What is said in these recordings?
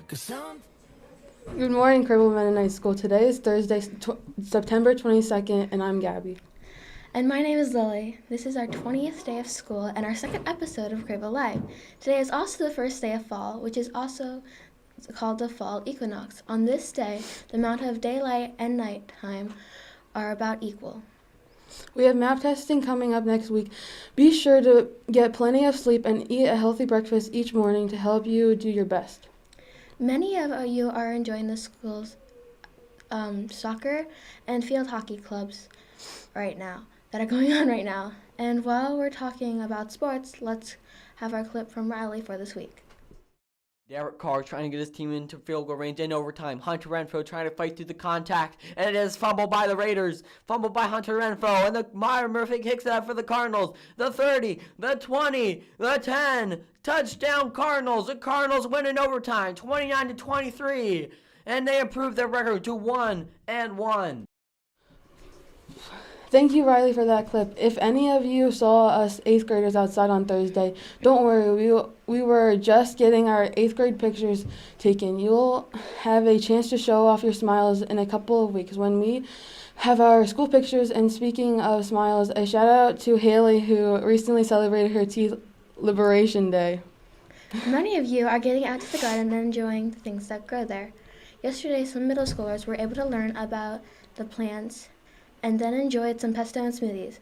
Good morning, Crable Mennonite School. Today is Thursday, September 22nd, and I'm Gabby. And my name is Lily. This is our 20th day of school and our second episode of Crable Live. Today is also the first day of fall, which is also called the fall equinox. On this day, the amount of daylight and nighttime are about equal. We have map testing coming up next week. Be sure to get plenty of sleep and eat a healthy breakfast each morning to help you do your best. Many of you are enjoying the school's soccer and field hockey clubs right now that are going on right now. And while we're talking about sports, let's have our clip from Riley for this week. Derek Carr trying to get his team into field goal range in overtime. Hunter Renfrow trying to fight through the contact, and it is fumbled by the Raiders. Fumbled by Hunter Renfrow, and the Meyer Murphy kicks it out for the Cardinals. The 30, the 20, the 10. Touchdown Cardinals. The Cardinals win in overtime, 29-23, and they improve their record to 1-1. Thank you, Riley, for that clip. If any of you saw us 8th graders outside on Thursday, don't worry. We were just getting our 8th grade pictures taken. You'll have a chance to show off your smiles in a couple of weeks when we have our school pictures. And speaking of smiles, a shout out to Haley, who recently celebrated her Teeth Liberation Day. Many of you are getting out to the garden and enjoying the things that grow there. Yesterday, some middle schoolers were able to learn about the plants and then enjoyed some pesto and smoothies.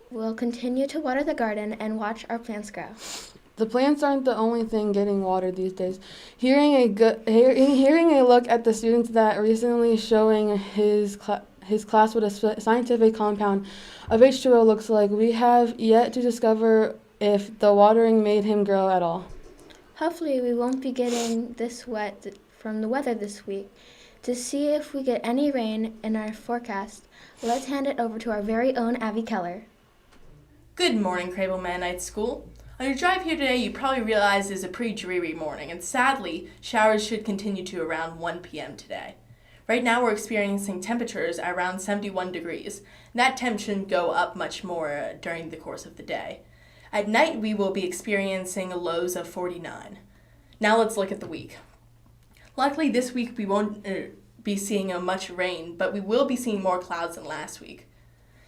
We'll continue to water the garden and watch our plants grow. The plants aren't the only thing getting watered these days. Hearing a look at the students that recently showing his class what a scientific compound of H2O looks like, we have yet to discover if the watering made him grow at all. Hopefully we won't be getting this wet from the weather this week. To see if we get any rain in our forecast, let's hand it over to our very own Abby Keller. Good morning, Crable Mennonite School. On your drive here today, you probably realize it's a pretty dreary morning, and sadly, showers should continue to around 1 p.m. today. Right now, we're experiencing temperatures at around 71 degrees, and that temp shouldn't go up much more during the course of the day. At night, we will be experiencing lows of 49. Now let's look at the week. Luckily, this week we won't be seeing much rain, but we will be seeing more clouds than last week.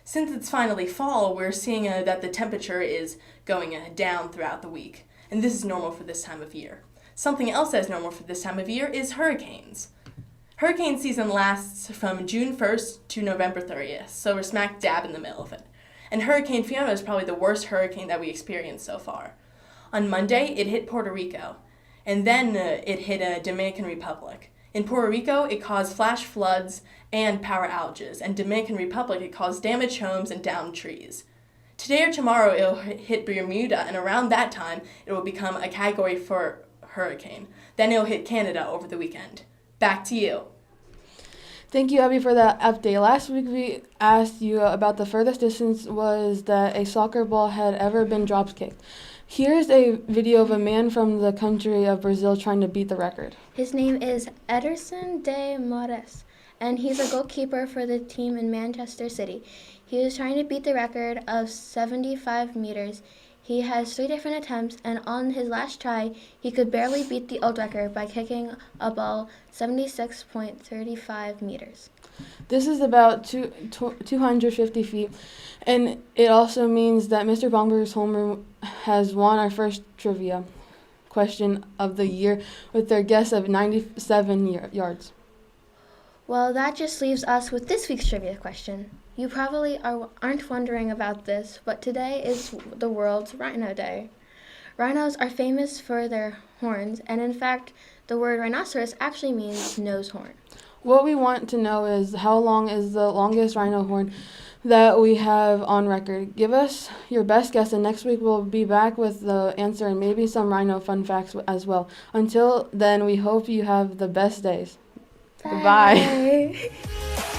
Since it's finally fall, we're seeing that the temperature is going down throughout the week, and this is normal for this time of year. Something else that's normal for this time of year is hurricanes. Hurricane season lasts from June 1st to November 30th, so we're smack dab in the middle of it. And Hurricane Fiona is probably the worst hurricane that we experienced so far. On Monday, it hit Puerto Rico, and then it hit Dominican Republic. In Puerto Rico, it caused flash floods and power outages, and Dominican Republic, it caused damaged homes and downed trees. Today or tomorrow, it'll hit Bermuda, and around that time, it will become a Category 4 hurricane. Then it'll hit Canada over the weekend. Back to you. Thank you, Abby, for that update. Last week we asked you about the furthest distance was that a soccer ball had ever been drop kicked. Here's a video of a man from the country of Brazil trying to beat the record. His name is Ederson de Moraes, and he's a goalkeeper for the team in Manchester City. He was trying to beat the record of 75 meters. He has 3 different attempts, and on his last try, he could barely beat the old record by kicking a ball 76.35 meters. This is about 250 feet, and it also means that Mr. Bomber's Homer has won our first trivia question of the year with their guess of 97 yards. Well, that just leaves us with this week's trivia question. You probably aren't wondering about this, but today is the World's Rhino Day. Rhinos are famous for their horns, and in fact, the word rhinoceros actually means nose horn. What we want to know is how long is the longest rhino horn that we have on record. Give us your best guess, and next week we'll be back with the answer and maybe some rhino fun facts as well. Until then, we hope you have the best days. Bye. Goodbye.